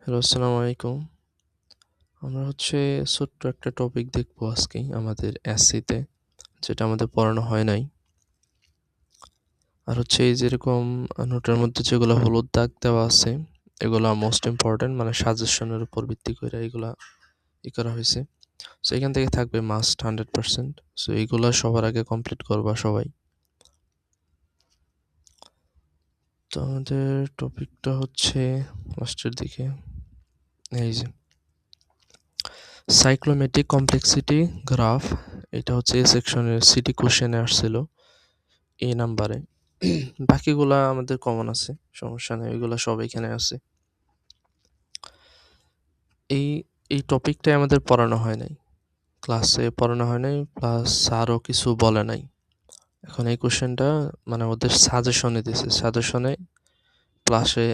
Hello, আসসালামু আলাইকুম। আমরা ছোট্ট একটা টপিক দেখবো আজকে আমাদের এসসিতে, যেটা আমাদের পড়ানো হয় নাই। আর এই যেরকম নোটের মধ্যে যেগুলো হলুদ দাগ দেওয়া আছে, এগুলা মোস্ট ইম্পোর্টেন্ট, মানে সাজেশনের উপর ভিত্তি করে এগুলা করা হয়েছে। সো এখান থেকে থাকবে মাস্ট 100%। সো এইগুলা সবার আগে কমপ্লিট করবা সবাই। তো আমাদের টপিকটা লাস্টের দিকে, এই যে সাইক্লোমেট্রিক কমপ্লেক্সিটি গ্রাফ। এটা এই সেকশনের সিটি কোশ্চেনে আসছিল এই নাম্বারে। বাকিগুলা আমাদের কমন আছে, সমস্যা নেই, ওইগুলা সব এখানে আছে। এই এই টপিকটাই আমাদের পড়ানো হয় নাই, ক্লাসে পড়ানো হয় নাই, প্লাস স্যারও কিছু বলে নাই। এখন এই কোশ্চেনটা মানে ওদের সাজেশনে দিছে, সাজেশনে প্লাসে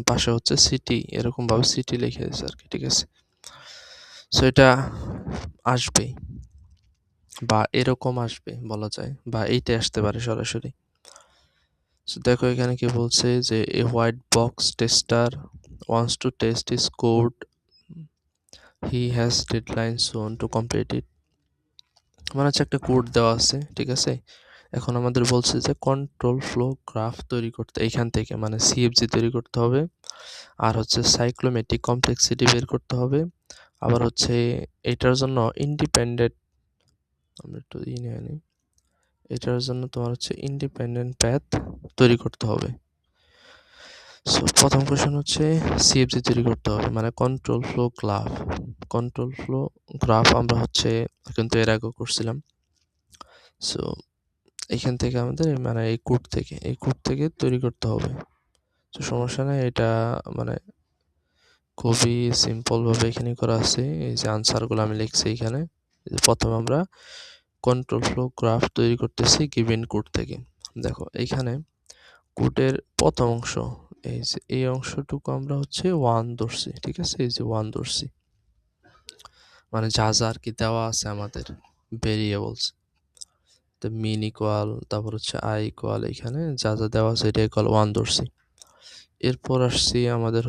পাশে সিটি, এরকমভাবে সিটি লিখে দিছে আর কি, ঠিক আছে। সো এটা আসবে বা এরকম আসবে বলা যায়, বা এইটাই আসতে পারে সরাসরি। সো দেখো এখানে কি বলছে যে a white box tester wants to test his code, he has deadline soon to complete it. মানে একটা কোড দেওয়া আছে, ঠিক আছে। এখন আমাদের বলছে যে কন্ট্রোল ফ্লো গ্রাফ তৈরি করতে, এইখান থেকে মানে সিএফজি তৈরি করতে হবে, আর সাইক্লোমেট্রিক কমপ্লেক্সিটি বের করতে হবে, আবার এটার জন্য ইন্ডিপেন্ডেন্ট, আমরা একটু নিয়ে নিই, এটার জন্য তোমার ইন্ডিপেন্ডেন্ট প্যাথ তৈরি করতে হবে। সো প্রথম কোশ্চেন সিএফজি তৈরি করতে হবে, মানে কন্ট্রোল ফ্লো গ্রাফ আমরা কিন্তু এর আগেও করছিলাম। সো এখান থেকে আমাদের মানে এই কোড থেকে তৈরি করতে হবে। তো সমস্যা নেই, এটা মানে খুবই সিম্পল ভাবে এখানে করা আছে। এই যে আনসারগুলো আমি লিখছি এখানে। প্রথমে আমরা কন্ট্রোল ফ্লো গ্রাফ তৈরি করতেছি গিভেন কোড থেকে। দেখো এইখানে কোডের প্রথম অংশ, এই যে এই অংশটুকু আমরা 1 ধরছি, ঠিক আছে। এই যে 1 ধরছি, মানে যা যা আর কি দেওয়া আছে আমাদের ভেরিয়েবলস, তো মিন ইকুয়াল, তারপর আই ইকুয়াল, এখানে যা যা দেওয়া আছে এটা ইকুয়াল 1 ধরছি। এরপর আসছি আমাদের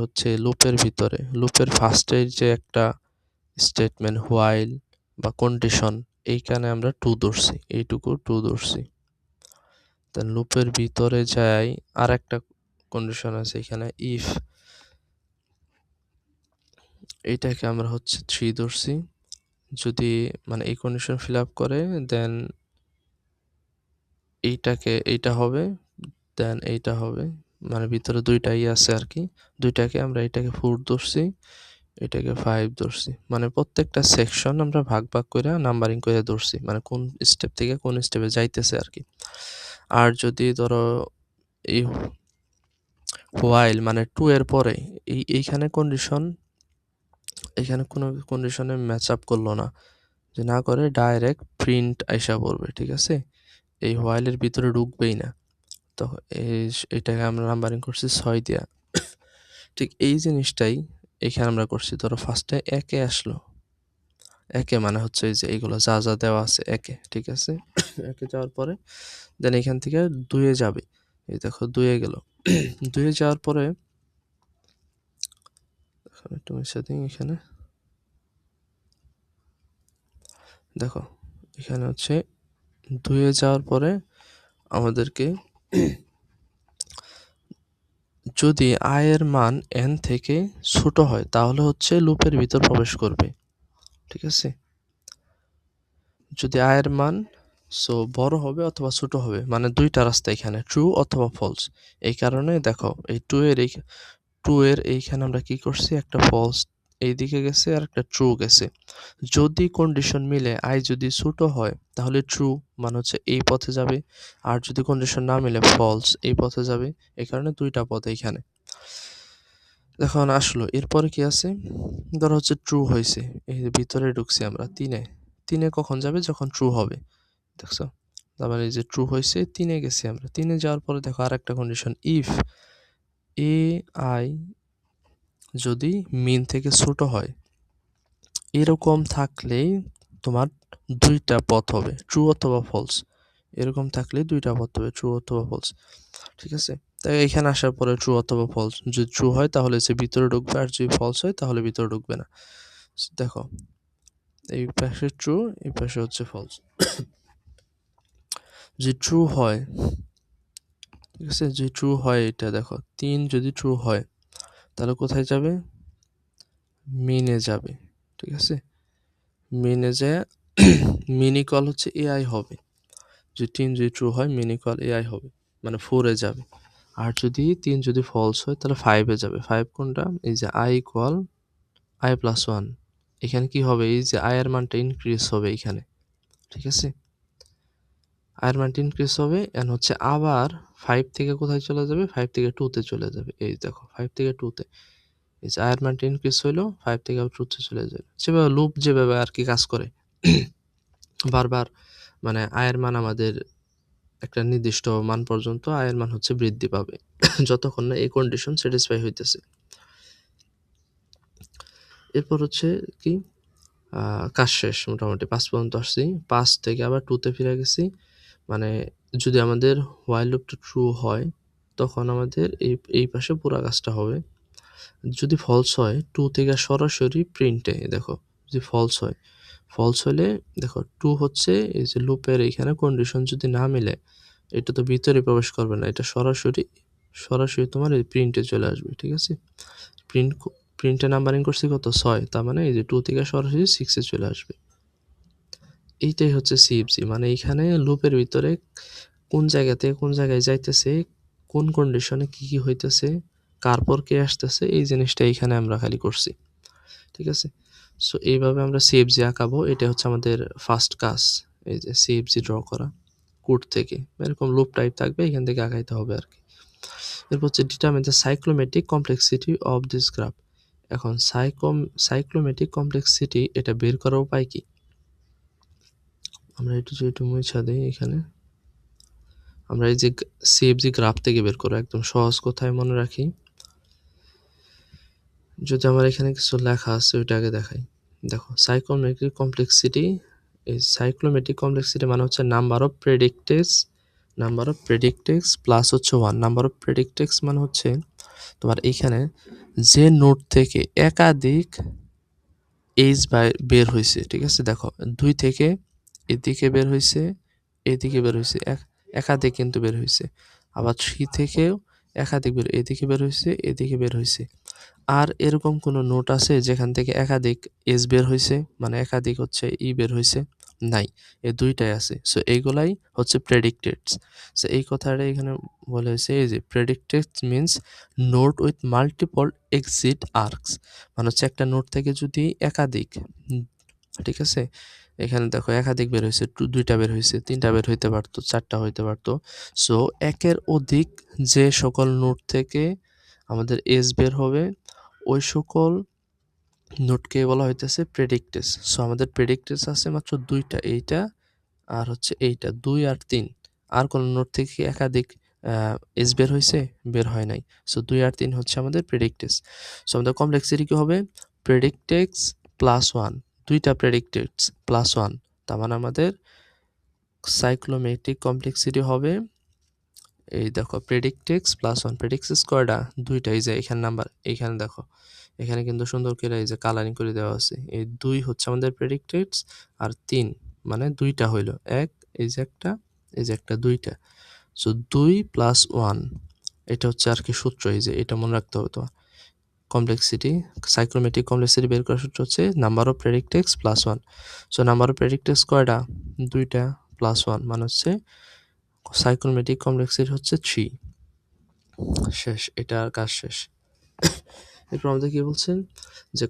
লুপের ভিতরে, লুপের ফার্স্টের যে একটা স্টেটমেন্ট হোয়াইল বা কন্ডিশন, এইখানে আমরা 2 ধরছি, এইটুকু 2 ধরছি। দেন লুপের ভিতরে যাই, আর একটা কন্ডিশন আছে এখানে, ইফ, এইটাকে আমরা 3 ধরছি। যদি মানে এই কন্ডিশন ফিল আপ করে, দেন এইটা হবে, দেন এইটা হবে, মানে ভিতরে দুইটাই আছে আর কি। দুইটাকে আমরা এটাকে 4 ধরছি, এটাকে 5 ধরছি, মানে প্রত্যেকটা সেকশন আমরা ভাগ ভাগ করে নাম্বারিং করে ধরছি, মানে কোন স্টেপ থেকে কোন স্টেপে যাইতেছে আর কি। আর যদি ধরো এই হোয়াইল মানে 2 এর পরে এইখানে কন্ডিশন, এখানে কোনো কন্ডিশনে ম্যাচ আপ করলো না, যে না করে ডাইরেক্ট প্রিন্ট আইসা পড়বে, ঠিক আছে। এই হোয়াইলের ভিতরে ঢুকবেই না। তো এটাকে আমরা নাম্বারিং করছি 6 দিয়া। ঠিক এই জিনিসটাই এখানে আমরা করছি। ধরো ফার্স্টে একে আসলো, একে মানে এই যে এইগুলো যা যা দেওয়া আছে একে, ঠিক আছে। একে যাওয়ার পরে দেন এখান থেকে 2 এ যাবে, এই দেখো 2 এ গেল। 2 এ যাওয়ার পরে একটু মিশিয়ে দিই, এখানে দেখো, এখানে 2 এ যাওয়ার পরে আমাদেরকে যদি i এর মান n থেকে ছোট হয় তাহলে লুপের ভিতর প্রবেশ করবে, ঠিক আছে। যদি i এর মান বড় হবে অথবা ছোট হবে, মানে দুইটা রাস্তা এখানে, ট্রু অথবা ফলস। এই কারণে দেখো এই 2 এর এইখানে আমরা কি করছি, একটা ফলস এইদিকে গেছে আর একটা ট্রু গেছে। যদি কন্ডিশন মিলে i যদি ছোট হয় তাহলে ট্রু, মানে এই পথে যাবে, আর যদি কন্ডিশন না মিলে ফলস, এই পথে যাবে। এই কারণে দুইটা পথ এইখানে। এখন আসলো এরপরে কি আছে, ধরো ট্রু হয়েছে, এই যে ভিতরে ঢুকছি আমরা 3 এ কখন যাবে, যখন ট্রু হবে, দেখছো। তারপরে এই যে ট্রু হয়েছে, 3 এ গেছি আমরা। 3 এ যাওয়ার পরে দেখো আর একটা কন্ডিশন, ইফ এ আই যদি মিন থেকে ছোট হয়, এরকম থাকলেই তোমার দুইটা পথ হবে, ট্রু অথবা ফলস। এরকম থাকলে দুইটা পড়তে হবে, ট্রু অথবা ফলস। ঠিক আছে, তাই এখানে আসার পরে ট্রু অথবা ফলস, যদি ট্রু হয় তাহলে সে ভিতরে ঢুকবে, আর যদি ফলস হয় তাহলে ভিতরে ঢুকবে না। দেখো এই পাশে ট্রু, এই পাশে হচ্ছে ফলস। যদি ট্রু হয়, ঠিক আছে, যদি ট্রু হয়, এটা দেখো 3 যদি ট্রু হয় তাহলে কোথায় যাবে, মিনে যাবে। ঠিক আছে, মিনে যায় মিনি কল হচ্ছে এআই হবে। যদি 3 যদি ট্রু হয় মিনি কল এআই হবে, মানে 4 এ যাবে। আর যদি 3 যদি ফলস হয় তাহলে 5 এ যাবে। 5 কোনটা, এই যে আই ইকুয়াল আই প্লাস 1, এখানে কি হবে, এই যে আই এর মানটা ইনক্রিজ হবে এখানে। ঠিক আছে, আই এর মানটা ইনক্রিজ হবে, এন্ড হচ্ছে আবার 5 থেকে কোথায় চলে যাবে, 5 থেকে 2 তে চলে যাবে। এই দেখো 5 থেকে 2 তে, এই যে আই এর মানটা ইনক্রিজ হইলো, 5 থেকে আবার 2 তে চলে যাবে। যেভাবে লুপ যেভাবে আর কি কাজ করে বারবার, মানে আয়ের মান আমাদের একটা নির্দিষ্ট মান পর্যন্ত আয়ের মান হচ্ছে বৃদ্ধি পাবে যতক্ষণ না এই কন্ডিশন স্যাটিসফাই হইতেছে। এরপর হচ্ছে কি, কাজ শেষ, মোটামুটি 5 পর্যন্ত আসছি। 5 থেকে আবার 2 তে ফিরে গেছি। মানে যদি আমাদের হোয়াইল লুপটা ট্রু হয় তখন আমাদের এই পাশে পুরা কাজটা হবে। যদি ফলস হয় 2 থেকে সরাসরি প্রিন্টে, দেখো যদি ফলস হয়, ফলস হলে দেখো 2 হচ্ছে এই যে লুপের এইখানে কন্ডিশন যদি না মিলে এটা তো ভিতরে প্রবেশ করবে না, এটা সরাসরি সরাসরি তোমার এই প্রিন্টে চলে আসবে। ঠিক আছে, প্রিন্ট প্রিন্টে নাম্বারিং করছি কত, 6, তার মানে এই যে 2 থেকে সরাসরি 6 এ চলে আসবে। এইটাই হচ্ছে সিএফজি, মানে এইখানে লুপের ভিতরে কোন জায়গা থেকে কোন জায়গায় যাইতেছে, কোন কন্ডিশনে কি কি হইতেছে, কার পর কে আসতেছে, এই জিনিসটা এইখানে আমরা খালি করছি। ঠিক আছে, সো এইভাবে আমরা সিএফজি আঁকাবো। এটা হচ্ছে আমাদের ফার্স্ট কাজ, এই যে সিএফজি ড্র করা কোড থেকে। এরকম লুপ টাইপ থাকবে, এখান থেকে আঁকাইতে হবে আর কি। এরপর হচ্ছে determine the cyclomatic complexity of this graph. এখন সাইক্লোমেটিক কমপ্লেক্সিটি এটা বের করার উপায় কি, আমরা একটু মুছা দিই এখানে। আমরা এই যে সিএফজি গ্রাফ থেকে বের করো, একদম সহজ কথায় মনে রাখি। যদি আমার এখানে কিছু লেখা আছে ওইটা আগে দেখাই। দেখো সাইক্লোমেটিক কমপ্লেক্সিটি, এই সাইক্লোমেটিক কমপ্লেক্সিটি মানে হচ্ছে নাম্বার অফ প্রেডিক্টেক্স প্লাস হচ্ছে 1। নাম্বার অফ প্রেডিক্টেক্স মানে হচ্ছে তোমার এইখানে যে নোড থেকে একাধিক এইচ বের হয়েছে। ঠিক আছে, দেখো 2 থেকে এদিকে বের হয়েছে, এদিকে বের হয়েছে, একাধিক কিন্তু বের হয়েছে। আবার 3 থেকেও একাধিক এদিকে বের হয়েছে, এদিকে বের হয়েছে। আর এরকম কোনো নোট আছে যেখান থেকে একাধিক এস বের হয়েছে, মানে একাধিক হচ্ছে বের হয়েছে, নাই, এই দুইটাই আছে। সো এইগুলাই হচ্ছে প্রেডিক্টেডস। সো এই কথাটা এখানে বলা হয়েছে, এই যে predicates means node with multiple exit arcs, মানে হচ্ছে একটা নোট থেকে যদি একাধিক, ঠিক আছে, এখানে দেখো একাধিক বের হয়েছে, 2টা বের হয়েছে, 3টা বের হইতে পারতো, 4টা হইতে পারতো। সো একের অধিক যে সকল নোট থেকে আমাদের এস বের হবে ওই সকল নোটকে বলা হইতেছে প্রেডিক্টেস। সো আমাদের প্রেডিক্টেস আছে মাত্র 2টা, এইটা আর হচ্ছে এইটা, 2 আর 3। আর কোন নোট থেকে একাধিক এস বের হয়েছে, বের হয় নাই। সো 2 আর 3 হচ্ছে আমাদের প্রেডিক্টেস। সো আমাদের কমপ্লেক্সিটি কি হবে, প্রেডিক্টেক্স প্লাস 1, 2টা প্রেডিক্টেক্স প্লাস 1, তার মানে আমাদের সাইক্লোমেটিক কমপ্লেক্সিটি হবে, এই দেখো প্রেডিক্টেক্স প্লাস 1, প্রেডিক্টেক্স কয়টা, 2টাই, যে এখানে নাম্বার, এখানে দেখো এখানে কিন্তু সুন্দর করে এই যে কালারিং করে দেওয়া আছে। এই 2 হচ্ছে আমাদের প্রেডিক্টেডস, আর 3 মানে 2টা হইলো, এক এই যে একটা, এই যে একটা, 2টা। সো 2 প্লাস 1, এটা হচ্ছে আর কি সূত্র, এই যে এটা মনে রাখতে হবে তোমার। কমপ্লেক্সিটি, সাইক্লোমেটিক কমপ্লেক্সিটি বের করার সূত্র হচ্ছে number of predicates plus 1। So number of predicates কয়টা, 2টা প্লাস 1 মানে হচ্ছে সাইক্লোমেটিক কমপ্লেক্সিটি হচ্ছে 3। শেষ, এটার কাজ শেষ। এরপর আমাদের কি বলছেন, যে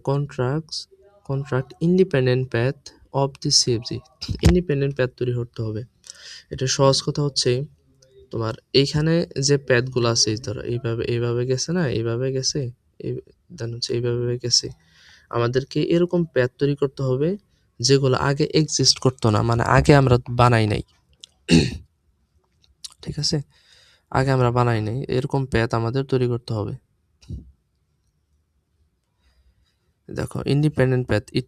contract independent path of the সিএফজি। Independent path তৈরি করতে হবে। এটা সহজ কথা হচ্ছে, তোমার এইখানে যে প্যাথগুলো আছে, ধরো এইভাবে গেছে না, এইভাবে গেছে, দেন হচ্ছে এইভাবে গেছে, আমাদেরকে এরকম প্যাথ তৈরি করতে হবে যেগুলো আগে এক্সিস্ট করতো না, মানে আগে আমরা বানাই নাই। ঠিক আছে, আগে আমরা বানাই নাই, এরকম প্যাথ আমাদের তৈরি করতে হবে। দেখো independent path it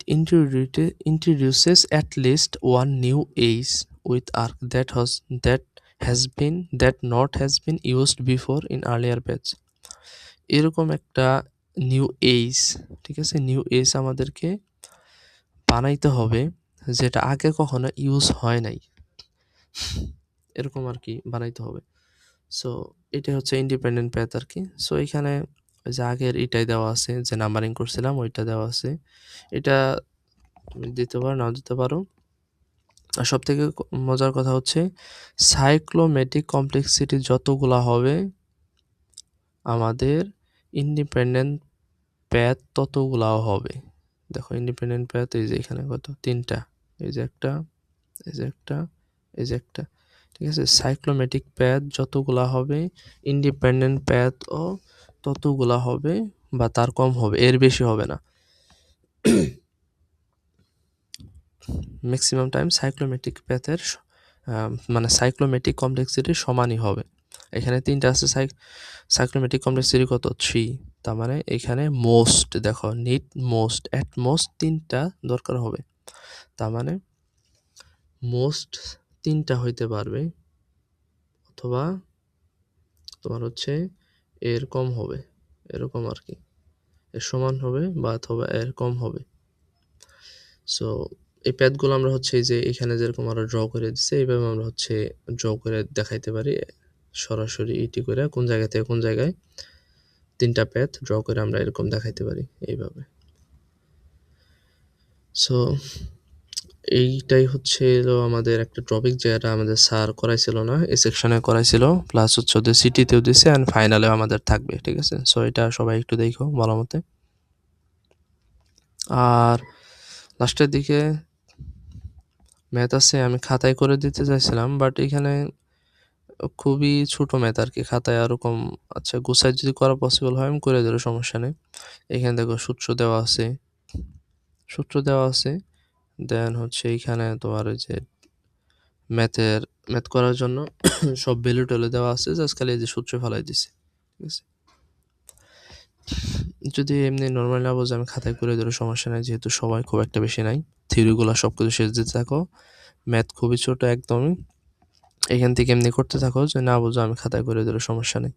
introduces at least one new age with arc that has been used before in earlier paths. এরকম একটা নিউ এজ, ঠিক আছে, নিউ এজ আমাদেরকে বানাইতে হবে যেটা আগে কখনো ইউজ হয় নাই, এরকম আর কি বানাইতে হবে। সো এটা হচ্ছে ইন্ডিপেন্ডেন্ট প্যাথ আর কি। সো এখানে ওই যে আগের এটাই দেওয়া আছে, যে নাম্বারিং করছিলাম ওইটা দেওয়া আছে। এটা তুমি দিতে পারো, নাও দিতে পারো। আর সব থেকে মজার কথা হচ্ছে সাইক্লোমেটিক কমপ্লেক্সিটি যতগুলা হবে আমাদের ইন্ডিপেন্ডেন্ট প্যাথ ততগুলাও হবে। দেখো ইন্ডিপেন্ডেন্ট প্যাথ এই যে এখানে কত, তিনটা, এই যে একটা, এই যে একটা, এই যে একটা, ঠিক আছে। সাইক্লোমেটিক প্যাথ যতগুলা হবে ইন্ডিপেন্ডেন্ট প্যাথও ততগুলা হবে বা তার কম হবে, এর বেশি হবে না। ম্যাক্সিমাম টাইম সাইক্লোমেটিক প্যাথের মানে সাইক্লোমেটিক কমপ্লেক্সিটির সমানই হবে। এখানে তিনটা আছে, সাইক্লোমেটিক কমপ্লেক্সিটি কত, 3। তার মানে এখানে মোস্ট, দেখো নিড মোস্ট, অ্যাট মোস্ট তিনটা দরকার হবে। তার মানে মোস্ট তিনটা হইতে পারবে, অথবা তোমার হচ্ছে এর কম হবে, এরকম আর কি, এর সমান হবে বা অথবা এর কম হবে। সো এই প্যাথগুলো আমরা হচ্ছে এই যে এখানে যেরকম আমরা ড্র করে দিচ্ছি এইভাবে আমরা হচ্ছে ড্র করে দেখাইতে পারি সরাসরি ইটি করে, কোন জায়গা থেকে কোন জায়গায় তিনটা প্যাথ ড্র করে আমরা এরকম দেখাইতে পারি এইভাবে। সো এইটাই হচ্ছে আমাদের একটা টপিক যেটা আমাদের স্যার করাইছিল না, এই সেকশনে করাইছিল, প্লাস হচ্ছে ওদের সিটিতেও দিছে অ্যান্ড ফাইনালেও আমাদের থাকবে, ঠিক আছে। সো এটা সবাই একটু দেখো ভালো মতে। আর লাস্টের দিকে ম্যাথ আছে, আমি খাতায় করে দিতে চাইছিলাম, বাট এখানে খুবই ছোট ম্যাথ আর কি, খাতায় ওরকম, আচ্ছা গুছায় যদি করা পসিবল হয় আমি করে দেবো, সমস্যা নেই। এখানে দেখো সূত্র দেওয়া আছে, সূত্র দেওয়া আছে, দেন হচ্ছে এইখানে তোমার ওই যে ম্যাথ করার জন্য সব ভ্যালু ট্যালু দেওয়া আছে, জাস্ট খালি এই যে সূত্র ফেলাই দিছে, ঠিক আছে। যদি এমনি নর্মাল না বোঝে আমি খাতায় করে দেবো, সমস্যা নাই, যেহেতু সময় খুব একটা বেশি নাই। থিওরিগুলো সব কিছু শেষ দিতে থাকো, ম্যাথ খুবই ছোট একদমই, এখান থেকে এমনি করতে থাকো, যদি না বোঝো আমি খাতায় করে দেবো, সমস্যা নেই।